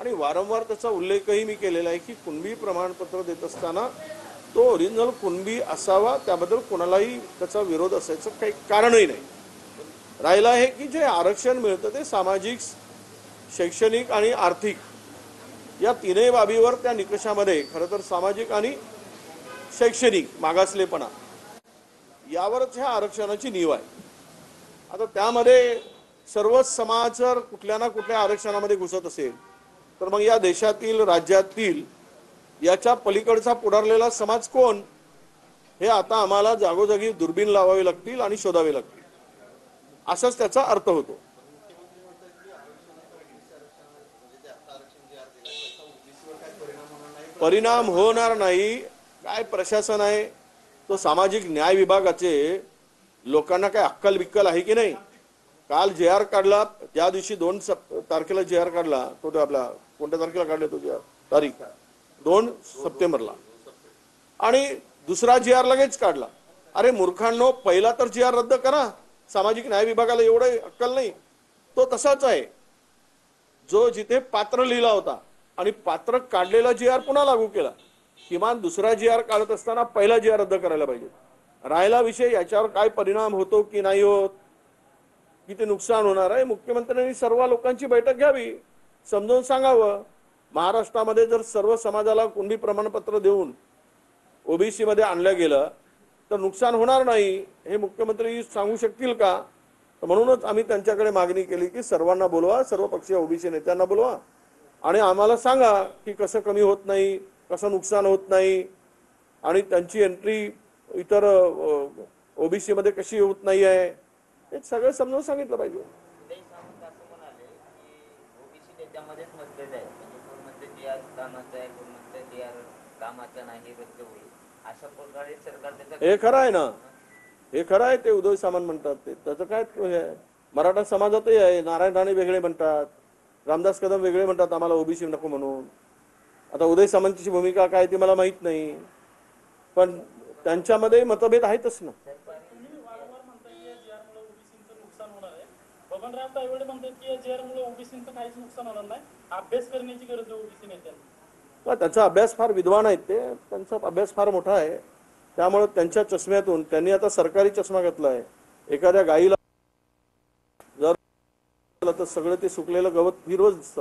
आणि वारंवार त्याचा उल्लेखही मी केलेला आहे की कुणबी प्रमाणपत्र देत असताना तो ओरिजिनल कुणबी असावा, त्याबद्दल कोणालाही त्याचा विरोध असायचं काही कारणही नाही. राहिला आहे की जे आरक्षण मिळतं ते सामाजिक, शैक्षणिक आणि आर्थिक या तीनही बाबीवर त्या निकषामध्ये खरं तर सामाजिक आणि शैक्षणिक मागासलेपणा यावरच ह्या आरक्षणाची नीव आहे. आता त्यामध्ये सर्वच समाज जर कुठल्या ना कुठल्या आरक्षणामध्ये घुसत असेल तर मग या देशातील, राज्यातील याच्या पलीकडचा पुढारलेला समाज कोण, हे आता आम्हाला जागोजागी दुर्बीण लावावी लागतील आणि शोधावे लागतील, असाच त्याचा अर्थ होतो. परिणाम होणार नाही. काय प्रशासन आहे तो सामाजिक न्याय विभागाचे लोकांना काय अक्कल बिक्कल आहे की नाही. काल JR काढला, ज्या दिवशी 2 तारखेला JR काढला तो आपला कोणत्या तारखेला काढले तो JR तारीख 2 सप्टेंबरला आणि दुसरा JR लगेच काढला. अरे मूर्खांनो, पहिला तर JR रद्द करा. सामाजिक न्याय विभागाला एवढे अक्कल नाही. तो तसाच आहे जो जिथे पात्र लिहिला होता आणि पात्र काढलेला JR पुन्हा लागू केला. किमान दुसरा JR काढत असताना पहिला JR रद्द करायला पाहिजे. राहिला विषय याच्यावर काय परिणाम होतो की नाही होत, किती नुकसान होणार आहे, मुख्यमंत्र्यांनी सर्व लोकांची बैठक घ्यावी, समजावून सांगावं. महाराष्ट्रामध्ये जर सर्व समाजाला कुणबी प्रमाणपत्र देऊन OBC मध्ये आणलं गेलं तर नुकसान होणार नाही, हे मुख्यमंत्री सांगू शकतील का. म्हणूनच आम्ही त्यांच्याकडे मागणी केली की सर्वांना बोलवा, सर्व पक्षीय OBC नेत्यांना बोलवा आणि आम्हाला सांगा की कसं कमी होत नाही, कसं नुकसान होत नाही आणि त्यांची एंट्री इतर OBC मध्ये कशी होत नाही आहे, हे सगळं समजावून सांगितलं पाहिजे. हे खरं आहे ना, हे खरं आहे. ते उदय सामंत म्हणतात ते, त्याचं काय मराठा समाजातही आहे. नारायण राणे वेगळे म्हणतात, रामदास कदम वेगळे म्हणतात आम्हाला OBC नको म्हणून. आता उदय सामंतची भूमिका काय ती मला माहित नाही, पण त्यांच्यामध्ये मतभेद आहेतच ना. त्यांचा अभ्यास फार विद्वान आहेत ते, त्यांचा अभ्यास फार मोठा आहे. त्यामुळे त्यांच्या चष्म्यातून त्यांनी आता सरकारी चष्मा घातला आहे. एखाद्या गाईला जर तर सगळं ते सुकलेलं गवत हिरवं